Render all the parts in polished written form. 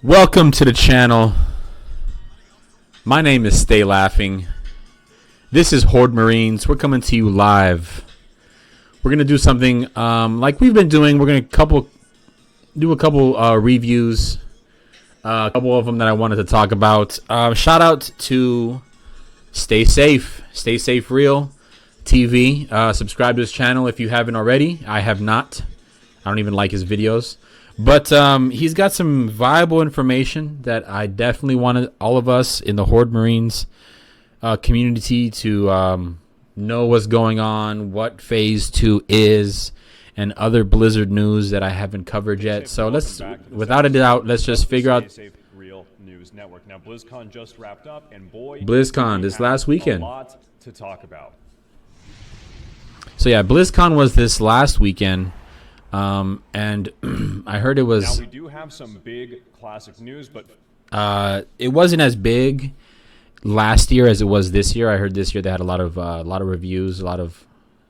Welcome to the channel. My name is Stay Laughing. This is Horde Marines. We're coming to you live. We're gonna do something like we've been doing. We're gonna do a couple reviews. A couple of them that I wanted to talk about. Shout out to Stay Safe Real TV. Subscribe to his channel if you haven't already. I have not. I don't even like his videos. But he's got some viable information that I definitely wanted all of us in the Horde Marines community to know what's going on, what Phase 2 is, and other Blizzard news that I haven't covered yet. So let's, without a doubt, let's just figure out. Now, BlizzCon just wrapped up, and boy, BlizzCon this last weekend. A lot to talk about. So yeah, BlizzCon was this last weekend. And I heard it was. Now we do have some big classic news, but it wasn't as big last year as it was this year. I heard this year they had a lot of reviews, a lot of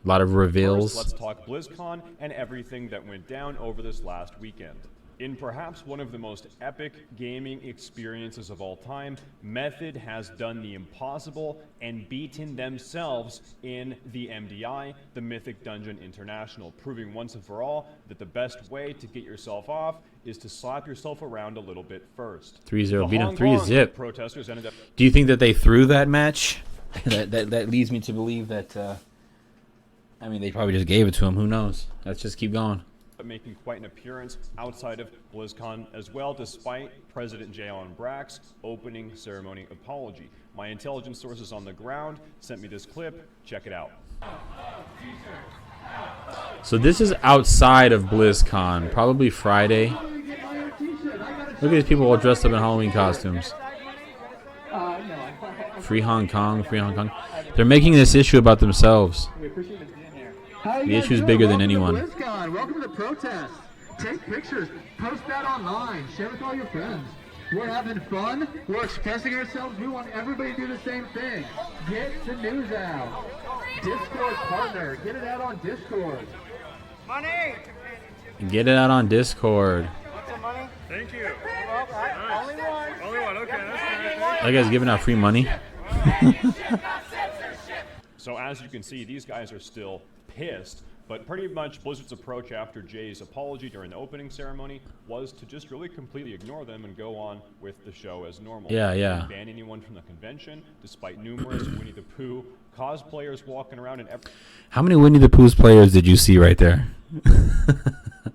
reveals. First, let's talk BlizzCon and everything that went down over this last weekend. In perhaps one of the most epic gaming experiences of all time, Method has done the impossible and beaten themselves in the MDI, the Mythic Dungeon International, proving once and for all that the best way to get yourself off is to slap yourself around a little bit first. 3-0, beat them 3-zip. Protesters ended up. Do you think that they threw that match? that leads me to believe that. I mean, they probably just gave it to him. Who knows? Let's just keep going. Making quite an appearance outside of BlizzCon as well, despite President J.Allen Brack's opening ceremony apology. My intelligence sources on the ground sent me this clip. Check it out. So this is outside of BlizzCon, probably Friday. Look at these people all dressed up in Halloween costumes. Free Hong Kong, free Hong Kong. They're making this issue about themselves. The issue is bigger than anyone. Welcome to the protest. Take pictures, post that online, share with all your friends. We're having fun, we're expressing ourselves, we want everybody to do the same thing. Get the news out. Discord partner, get it out on Discord. Money! Get it out on Discord. Want some money? Thank you. Well, nice. Only one. Only one, okay, that's good. That guy's giving out free money. So as you can see, these guys are still pissed, but pretty much Blizzard's approach after Jay's apology during the opening ceremony was to just really completely ignore them and go on with the show as normal. Yeah. Ban anyone from the convention, despite numerous Winnie the Pooh cosplayers walking around and How many Winnie the Pooh's players did you see right there?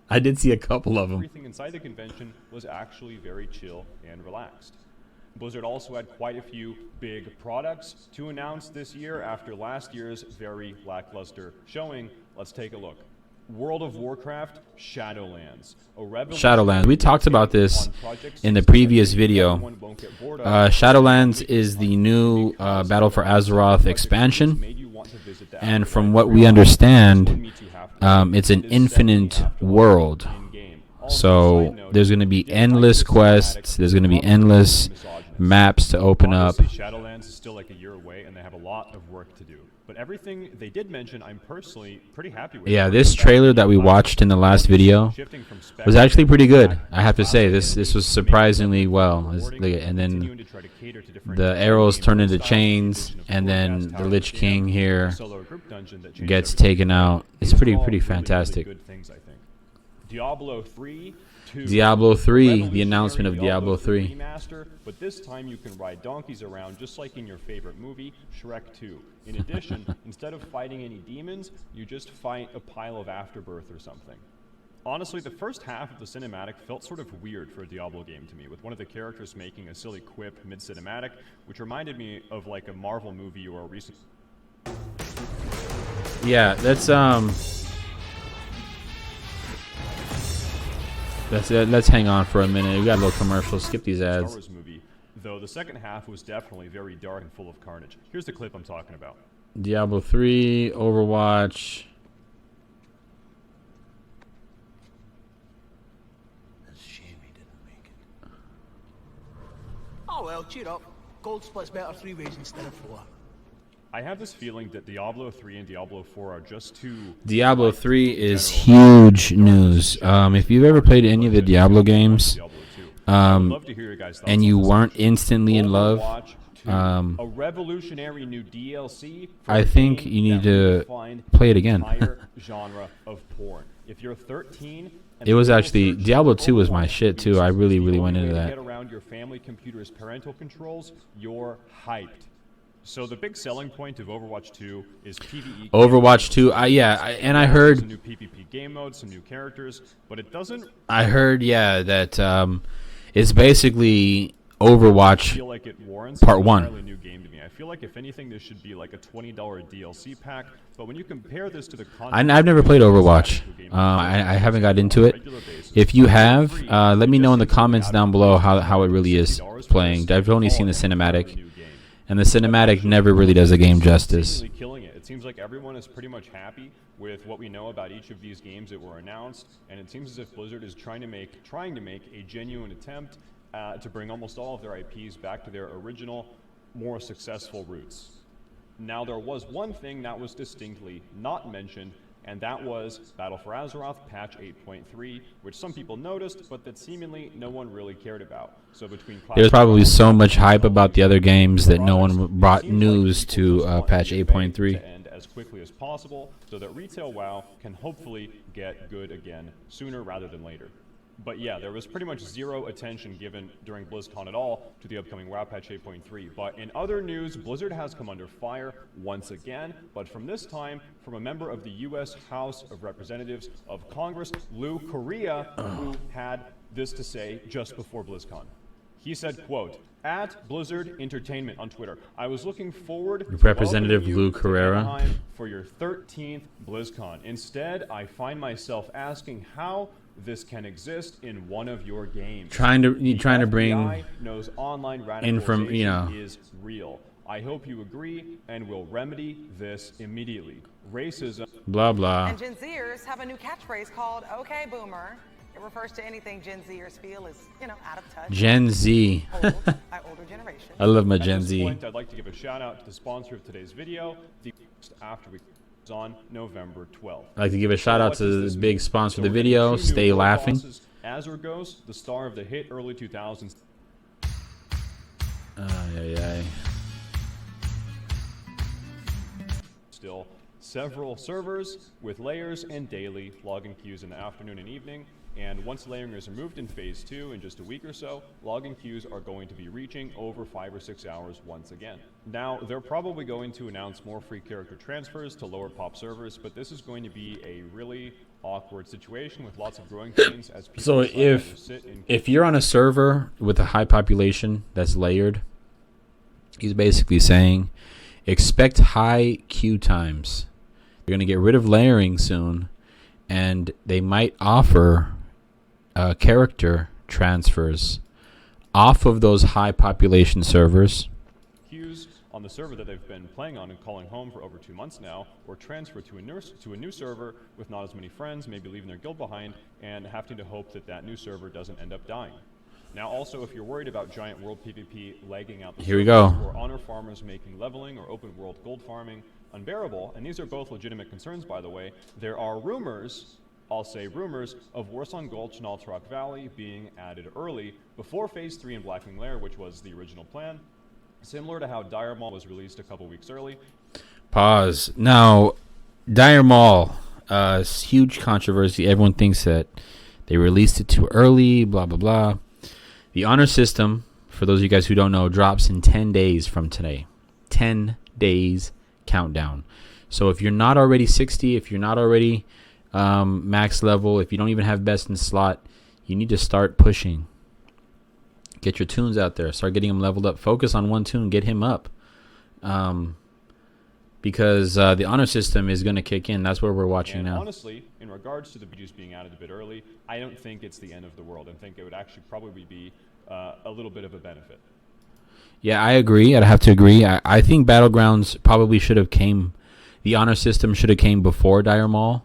I did see a couple of them. everything inside the convention was actually very chill and relaxed. Blizzard also had quite a few big products to announce this year after last year's very lackluster showing. Let's take a look. World of Warcraft Shadowlands. Shadowlands. We talked about this in the previous video. Shadowlands is the new Battle for Azeroth expansion. And from what we understand, it's an infinite world. So there's going to be endless quests. There's going to be endless maps to open up. Shadowlands is still like a year away, and they have a lot of work to do. But everything they did mention, I'm personally pretty happy with. Yeah, this trailer that we watched in the last video was actually pretty good. I have to say, this was surprisingly well. And then the arrows turn into chains, and then the Lich King here gets taken out. It's pretty fantastic. Diablo 3. Diablo 3, the announcement of Diablo 3. Remaster, but this time you can ride donkeys around just like in your favorite movie, Shrek 2. In addition, instead of fighting any demons, you just fight a pile of afterbirth or something. Honestly, the first half of the cinematic felt sort of weird for a Diablo game to me, with one of the characters making a silly quip mid-cinematic, which reminded me of like a Marvel movie or a recent... Yeah, let's hang on for a minute. We got a little commercial. Skip these ads. Star Wars movie, though the second half was definitely very dark and full of carnage. Here's the clip I'm talking about. Diablo 3, Overwatch. It's a shame he didn't make it. Oh well, cheer up. Gold splits better 3 ways instead of 4. I have this feeling that Diablo 3 and Diablo 4 are just too... Diablo 3 is huge news. If you've ever played any of the Diablo games, love to hear your guys' thoughts and on you this. weren't instantly in love, Overwatch 2, a revolutionary new DLC for I a think game you need that to redefined play it the again. entire genre of porn. If you're 13, and It was the Google actually search Diablo for 2 was my Overwatch shit too. is I really the went only into way to that. Get around your family computer's parental controls. You're hyped. So the big selling point of Overwatch 2 is PvE. Overwatch 2, and I There's a heard new PvP game mode, some new characters, but it doesn't that it's basically feel Overwatch like it warrants Part an 1. entirely new game to me. I feel like if anything, this should be like a $20 DLC pack. But when you compare this to the content, I've never played Overwatch. I haven't got into it. If you have, let me know in the comments down below how it really is playing. I've only seen the cinematic, and the cinematic never really does the game justice. Killing it. It seems like everyone is pretty much happy with what we know about each of these games that were announced, and it seems as if Blizzard is trying to make a genuine attempt to bring almost all of their IPs back to their original, more successful roots. Now, there was one thing that was distinctly not mentioned, and that was Battle for Azeroth patch 8.3, which some people noticed, but that seemingly no one really cared about. So between There's probably so much hype about the other games that no one brought news to patch 8.3. to end as quickly as possible, so that retail WoW can hopefully get good again sooner rather than later. But yeah, there was pretty much zero attention given during BlizzCon at all to the upcoming WoW patch 8.3. But in other news, Blizzard has come under fire once again, but from this time from a member of the US House of Representatives of Congress, Lou Correa, who had this to say just before BlizzCon. He said, quote, "At Blizzard Entertainment on Twitter, I was looking forward to Representative welcoming you Lou to Carrera. Anaheim for your 13th BlizzCon. Instead, I find myself asking how this can exist in one of your games. Trying to FBI bring knows online in from, radicalization is real. I hope you agree and will remedy this immediately. Racism." blah blah. And Gen Zers have a new catchphrase called "Okay, Boomer." It refers to anything Gen Zers feel is, out of touch. Gen Z. Old by older generations. I love my At Gen this Z. point, I'd like to give a shout out to the sponsor of today's video, the after we on November 12th. I'd like to give a shout out What to does the this big mean? sponsor of So the we're getting video, two new Stay world Laughing. bosses. Azure Ghost, the star of the hit early 2000s. Yeah. Still several servers with layers and daily login queues in the afternoon and evening. And once layering is removed in phase 2 in just a week or so, login queues are going to be reaching over 5 or 6 hours once again. Now, they're probably going to announce more free character transfers to lower pop servers, but this is going to be a really awkward situation with lots of growing pains as people So decide to sit in if you're on a server with a high population that's layered, he's basically saying expect high queue times. They're going to get rid of layering soon, and they might offer character transfers off of those high population servers. queues on the server that they've been playing on and calling home for over 2 months now, or transfer to a new server with not as many friends, maybe leaving their guild behind, and having to hope that that new server doesn't end up dying. Now, also, if you're worried about giant world PvP lagging out the Here we servers, go. or honor farmers making leveling or open world gold farming unbearable, and these are both legitimate concerns, by the way, there are rumors, I'll say rumors, of Warsong Gulch and Alterac Valley being added early before Phase 3 in Blackwing Lair, which was the original plan, similar to how Dire Maul was released a couple weeks early. Pause. Now, Dire Maul, huge controversy. Everyone thinks that they released it too early, blah, blah, blah. The honor system, for those of you guys who don't know, drops in 10 days from today. 10 days countdown. So if you're not already 60, if you're not already max level, if you don't even have best in slot, you need to start pushing. Get your tunes out there. Start getting them leveled up. Focus on one tune. Get him up. Because the honor system is going to kick in. That's what we're watching And now. honestly, in regards to the videos being added a bit early, I don't think it's the end of the world. I think it would actually probably be a little bit of a benefit. Yeah, I agree. I'd have to agree. I think Battlegrounds probably should have came. The honor system should have came before Dire Maul.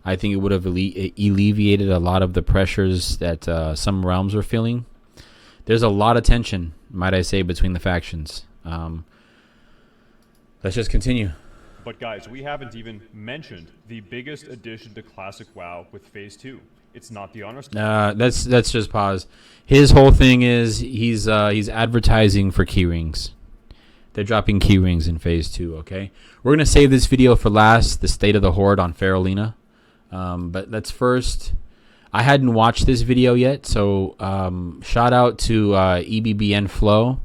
I think it would have alleviated a lot of the pressures that some realms were feeling. There's a lot of tension, might I say, between the factions. Let's just continue. But guys, we haven't even mentioned the biggest addition to Classic WoW with Phase 2. It's not the honor system. Let's just pause. His whole thing is he's advertising for keyrings. They're dropping keyrings in Phase 2, okay? We're going to save this video for last, the state of the Horde on Feralina. But let's first... I hadn't watched this video yet, so shout out to EBBN Flow.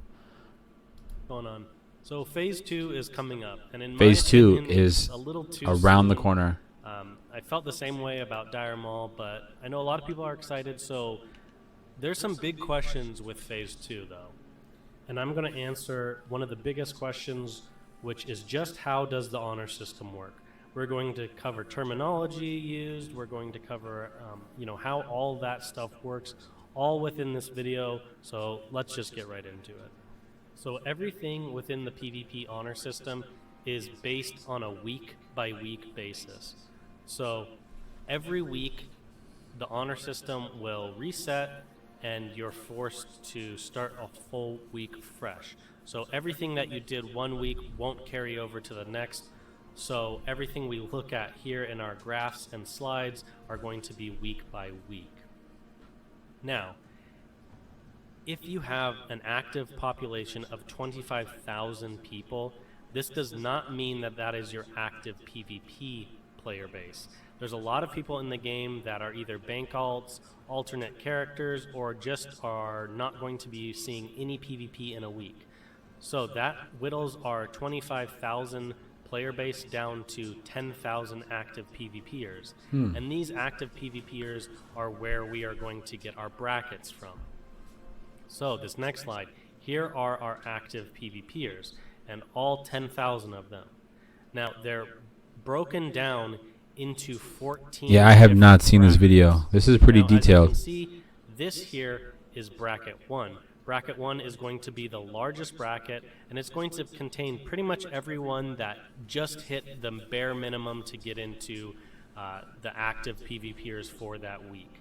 Going on. So Phase 2 is coming up, and in Phase my 2 opinion, is a little too around the soon. corner. I felt the same way about Dire Maul, but I know a lot of people are excited, so there's some big questions with Phase 2, though. And I'm going to answer one of the biggest questions, which is just how does the honor system work? We're going to cover terminology used, we're going to cover how all that stuff works, all within this video, so let's just get right into it. So everything within the PvP honor system is based on a week-by-week basis. So every week, the honor system will reset, and you're forced to start a full week fresh. So everything that you did one week won't carry over to the next. So everything we look at here in our graphs and slides are going to be week by week. Now, if you have an active population of 25,000 people, this does not mean that that is your active PvP player base. There's a lot of people in the game that are either bank alts, alternate characters, or just are not going to be seeing any PvP in a week. So that whittles our 25,000 player base down to 10,000 active PvPers. And these active PvPers are where we are going to get our brackets from. So this next slide, here are our active PvPers, and all 10,000 of them. Now they're broken down into 14. Yeah, I have not seen this brackets. video. This is pretty Now, detailed. As you can see, this here is bracket 1. Bracket 1 is going to be the largest bracket, and it's going to contain pretty much everyone that just hit the bare minimum to get into the active PvPers for that week.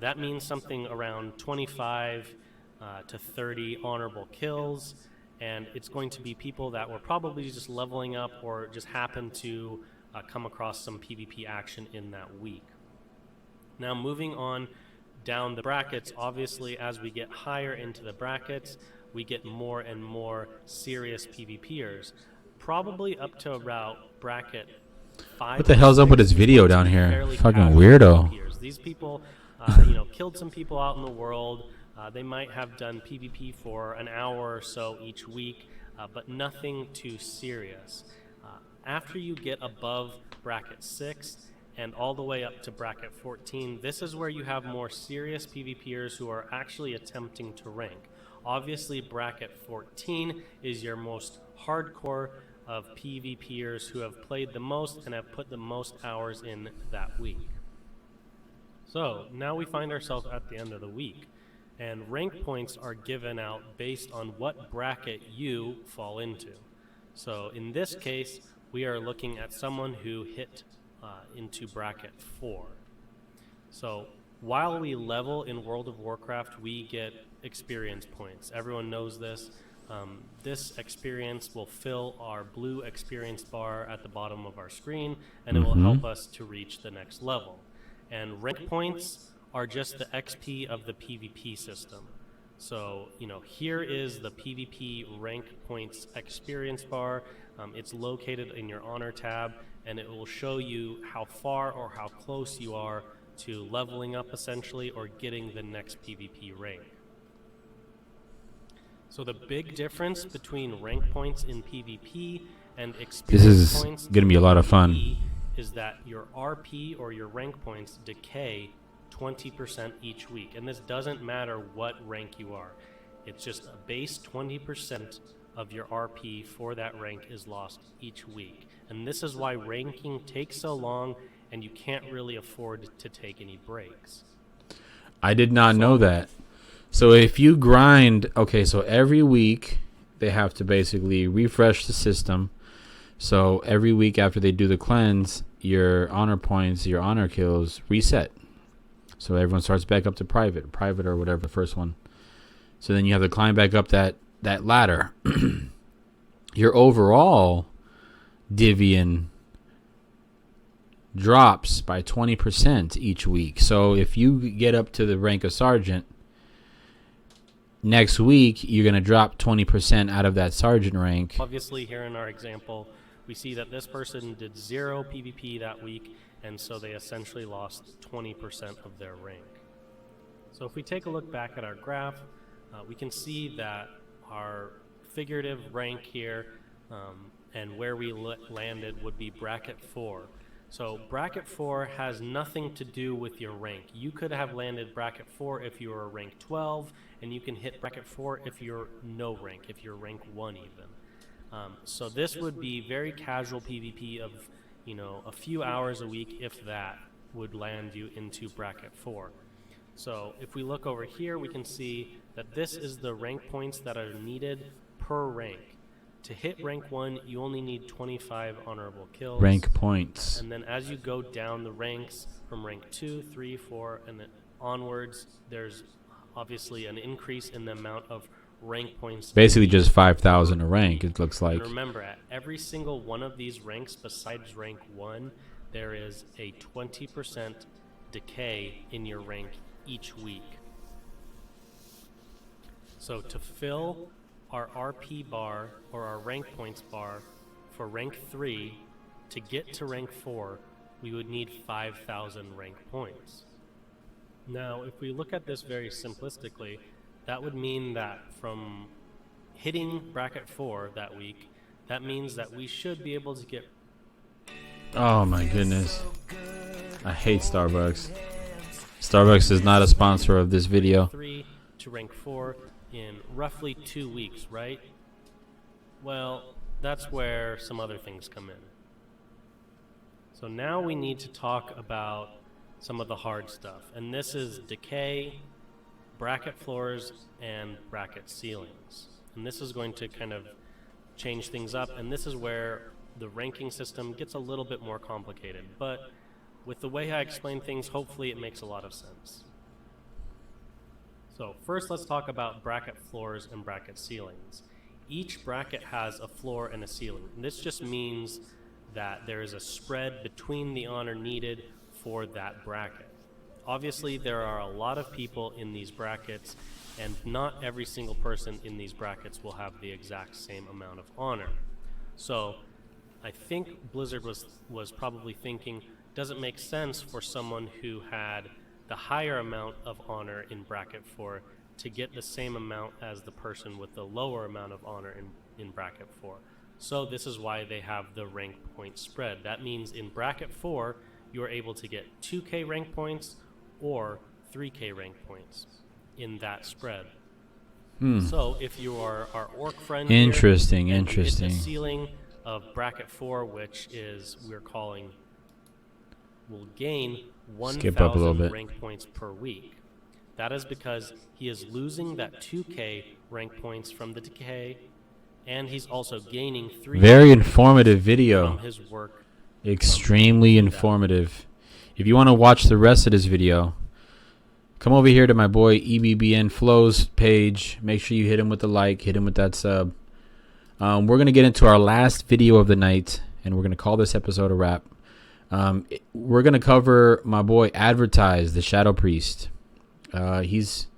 That means something around 25 to 30 honorable kills, and it's going to be people that were probably just leveling up or just happened to come across some PvP action in that week. Now moving on down the brackets, obviously as we get higher into the brackets, we get more and more serious PvPers, probably up to about bracket 5. What the hell's up with this video down here? Fairly Fucking casual weirdo. PvPers. These people, killed some people out in the world. They might have done PvP for an hour or so each week, but nothing too serious. After you get above bracket 6 and all the way up to bracket 14, this is where you have more serious PvPers who are actually attempting to rank. Obviously, bracket 14 is your most hardcore of PvPers who have played the most and have put the most hours in that week. So now we find ourselves at the end of the week, and rank points are given out based on what bracket you fall into. So in this case, we are looking at someone who hit into bracket 4. So while we level in World of Warcraft, we get experience points. Everyone knows this. This experience will fill our blue experience bar at the bottom of our screen, and it will help us to reach the next level. And rank points are just the XP of the PvP system. So, here is the PvP rank points experience bar. It's located in your honor tab, and it will show you how far or how close you are to leveling up essentially or getting the next PvP rank. So the big difference between rank points in PvP and experience points gonna be a lot of fun. in PvE is that your RP or your rank points decay 20% each week, and this doesn't matter what rank you are. It's just a base 20% of your RP for that rank is lost each week, and this is why ranking takes so long and you can't really afford to take any breaks. I did not know that. So if you grind, okay, so every week they have to basically refresh the system. So every week after they do the cleanse, your honor points, your honor kills reset. So everyone starts back up to private or whatever, the first one. So then you have to climb back up that ladder. Your overall Divian drops by 20% each week. So if you get up to the rank of sergeant, next week you're going to drop 20% out of that sergeant rank. Obviously, here in our example, we see that this person did 0 PvP that week, and so they essentially lost 20% of their rank. So if we take a look back at our graph, we can see that our figurative rank here and where we landed would be bracket 4. So bracket 4 has nothing to do with your rank. You could have landed bracket 4 if you were rank 12, and you can hit bracket 4 if you're no rank, if you're rank 1 even. So this would be very casual PvP of, you know, a few hours a week, if that, would land you into bracket 4. So if we look over here, we can see that this is the rank points that are needed per rank. To hit rank 1, you only need 25 honorable kills. Rank points. And then as you go down the ranks from rank 2, 3, 4, and then onwards, there's obviously an increase in the amount of rank points. Basically just 5,000 a rank, it looks like. And remember, at every single one of these ranks besides rank 1, there is a 20% decay in your rank each week. So to fill our RP bar, or our rank points bar, for rank 3, to get to rank 4, we would need 5,000 rank points. Now, if we look at this very simplistically, that would mean that from hitting bracket 4 that week, that means that we should be able to get... Oh my goodness. I hate Starbucks. Starbucks is not a sponsor of this video. 3 to rank 4 in roughly 2 weeks, right? Well, that's where some other things come in. So now we need to talk about some of the hard stuff. And this is decay, bracket floors, and bracket ceilings. And this is going to kind of change things up, and this is where the ranking system gets a little bit more complicated. But with the way I explain things, hopefully it makes a lot of sense. So first, let's talk about bracket floors and bracket ceilings. Each bracket has a floor and a ceiling. And this just means that there is a spread between the honor needed for that bracket. Obviously, there are a lot of people in these brackets, and not every single person in these brackets will have the exact same amount of honor. So I think Blizzard was probably thinking, does it make sense for someone who had the higher amount of honor in bracket 4 to get the same amount as the person with the lower amount of honor in bracket 4? So this is why they have the rank point spread. That means in bracket 4, you are able to get 2k rank points or 3k rank points in that spread. So if you are our orc friend Interesting. here, and you hit the ceiling of bracket 4, which is will gain 1,000 rank points per week. That is because he is losing that 2k rank points from the decay, and he's also gaining 3. Very informative video. From his work. Extremely informative. If you want to watch the rest of this video, come over here to my boy EBBN Flows page. Make sure you hit him with the like, hit him with that sub. We're going to get into our last video of the night, and we're going to call this episode a wrap. We're going to cover my boy Advertise, the Shadow Priest. He's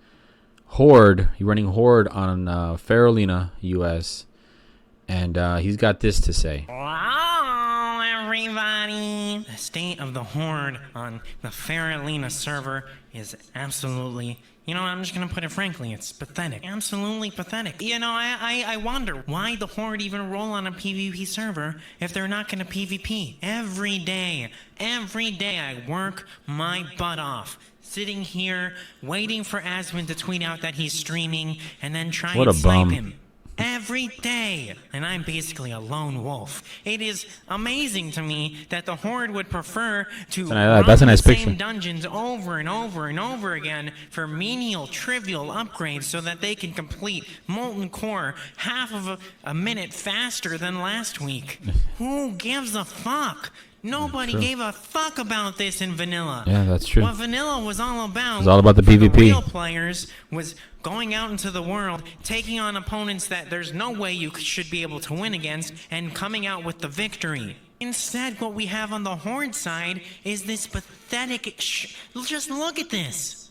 Horde. He's running Horde on Feralina US, and he's got this to say. Hello, everybody. The state of the Horde on the Feralina server is absolutely... You know, I'm just going to put it frankly, it's pathetic. Absolutely pathetic. You know, I wonder why the Horde even roll on a PvP server if they're not going to PvP. Every day I work my butt off, sitting here, waiting for Asmund to tweet out that he's streaming, and then trying to snipe him. Every day, and I'm basically a lone wolf. It is amazing to me that the Horde would prefer to run the same dungeons over and over and over again for menial, trivial upgrades so that they can complete Molten Core half of a minute faster than last week. Who gives a fuck? Nobody gave a fuck about this in vanilla. Yeah, that's true. What vanilla was all about, It's all about the for PvP. The real players was going out into the world, taking on opponents that there's no way you should be able to win against, and coming out with the victory. Instead, what we have on the Horde side is this pathetic. Just look at this.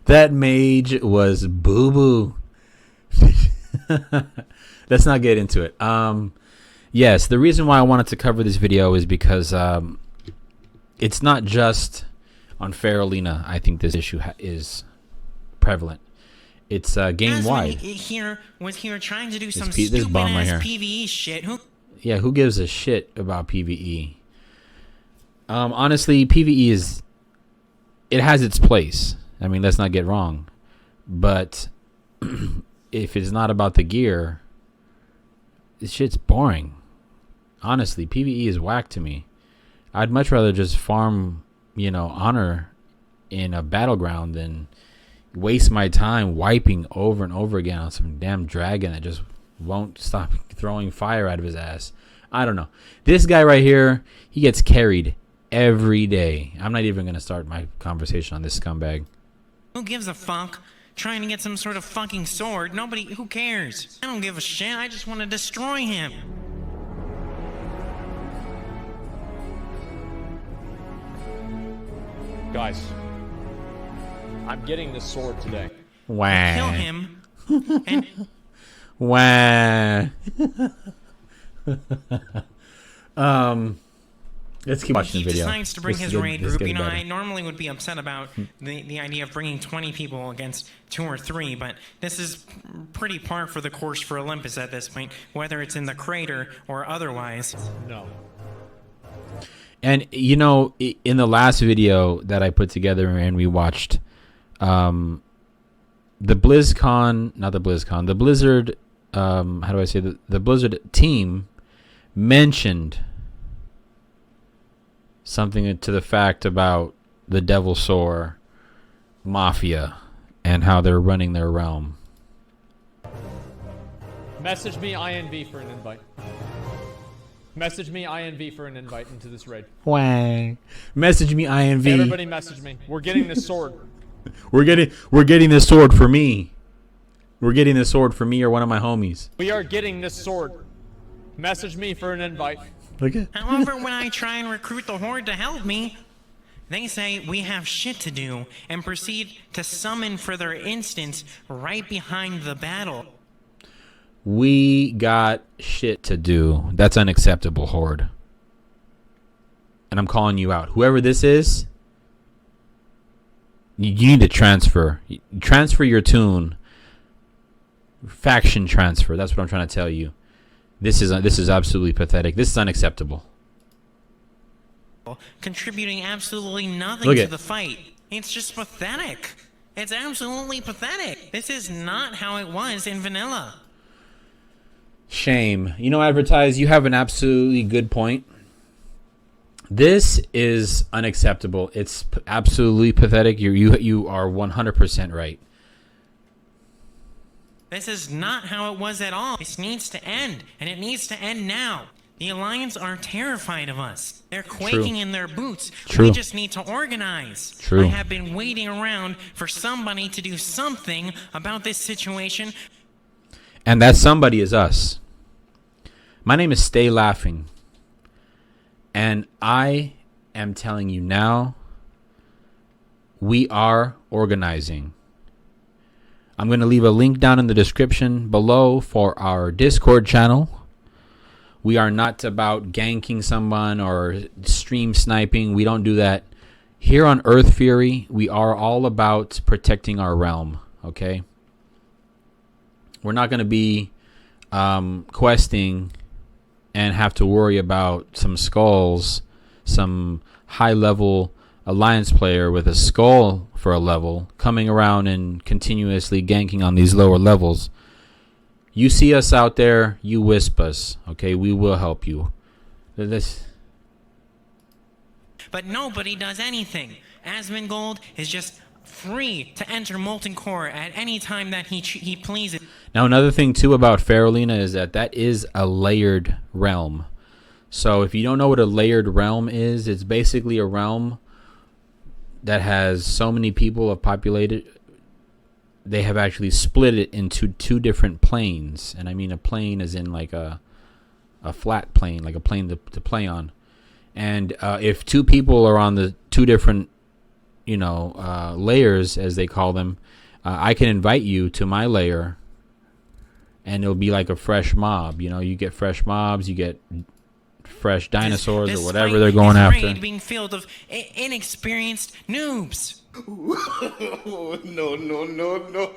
That mage was boo-boo. Let's not get into it. Yes, the reason why I wanted to cover this video is because it's not just on Feralina. I think this issue is prevalent. It's game-wide. Was here trying to do some this stupid bomb right ass here. PvE shit. Who gives a shit about PvE? Honestly, PvE it has its place. I mean, let's not get wrong. But if it's not about the gear, this shit's boring. Honestly, PvE is whack to me. I'd much rather just farm, honor in a battleground than waste my time wiping over and over again on some damn dragon that just won't stop throwing fire out of his ass. I don't know. This guy right here, he gets carried every day. I'm not even going to start my conversation on this scumbag. Who gives a fuck? Trying to get some sort of fucking sword. Who cares? I don't give a shit. I just want to destroy him. Guys, I'm getting this sword today. Wah. Kill him. And Wah. Let's keep watching he the video. decides to bring This his is raid this is group. getting better. I normally would be upset about the idea of bringing 20 people against 2 or 3, but this is pretty par for the course for Olympus at this point, whether it's in the crater or otherwise. No. And in the last video that I put together and we watched, the BlizzCon, not the BlizzCon, the Blizzard, how do I say the Blizzard team mentioned something to the fact about the Devil Soar Mafia and how they're running their realm. Message me INV for an invite. Message me INV for an invite into this raid. Wang. Message me INV. Everybody message me. We're getting this sword. We're getting this sword for me. We're getting this sword for me or one of my homies. We are getting this sword. Message me for an invite. Look at. However, when I try and recruit the Horde to help me, they say we have shit to do and proceed to summon for their instance right behind the battle. We got shit to do. That's unacceptable, Horde. And I'm calling you out. Whoever this is, you need to transfer. Transfer your tune. Faction transfer. That's what I'm trying to tell you. This is absolutely pathetic. This is unacceptable. Contributing absolutely nothing Look to at- the fight. It's just pathetic. It's absolutely pathetic. This is not how it was in vanilla. Shame. Advertise, you have an absolutely good point. This is unacceptable. It's absolutely pathetic. You are 100% right. This is not how it was at all. This needs to end, and it needs to end now. The Alliance are terrified of us. They're quaking in their boots. True. We just need to organize. True. I have been waiting around for somebody to do something about this situation. And that somebody is us. My name is Stay Laughing. And I am telling you now, we are organizing. I'm going to leave a link down in the description below for our Discord channel. We are not about ganking someone or stream sniping. We don't do that. Here on Earthfury, we are all about protecting our realm, okay? We're not going to be questing and have to worry about some skulls, some high-level Alliance player with a skull for a level coming around and continuously ganking on these lower levels. You see us out there, you wisp us, okay? We will help you. But nobody does anything. Asmongold is just free to enter Molten Core at any time that he pleases. Now, another thing, too, about Feralina is that is a layered realm. So if you don't know what a layered realm is, it's basically a realm that has so many people have populated. They have actually split it into 2 different planes. And I mean a plane as in like a flat plane, like a plane to play on. And if 2 people are on the 2 different, layers, as they call them, I can invite you to my layer, and it'll be like a fresh mob. You get fresh mobs, you get fresh dinosaurs or whatever they're going after. Raid being filled of inexperienced noobs. No, no, no, no.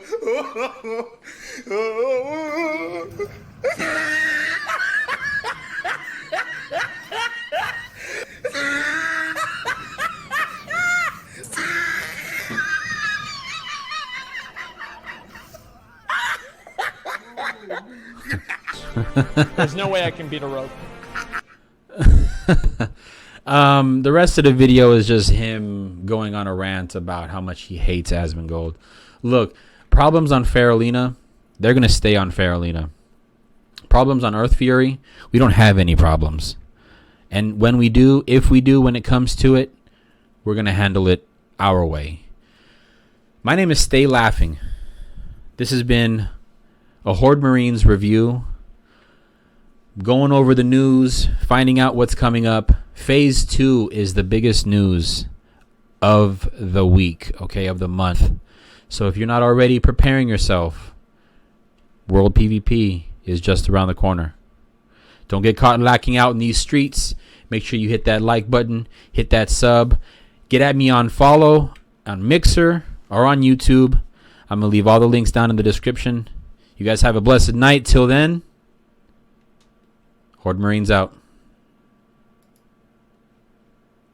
There's no way I can beat a rope. The rest of the video is just him going on a rant about how much he hates Asmongold. Look, problems on Feralina, they're going to stay on Feralina. Problems on Earthfury, we don't have any problems. And when we do, if we do, when it comes to it, we're going to handle it our way. My name is Stay Laughing. This has been a Horde Marines review. Going over the news, finding out what's coming up. Phase 2 is the biggest news of the week, okay, of the month. So if you're not already preparing yourself, World PvP is just around the corner. Don't get caught lacking out in these streets. Make sure you hit that like button, hit that sub. Get at me on follow, on Mixer, or on YouTube. I'm going to leave all the links down in the description. You guys have a blessed night. Till then, Horde Marines out.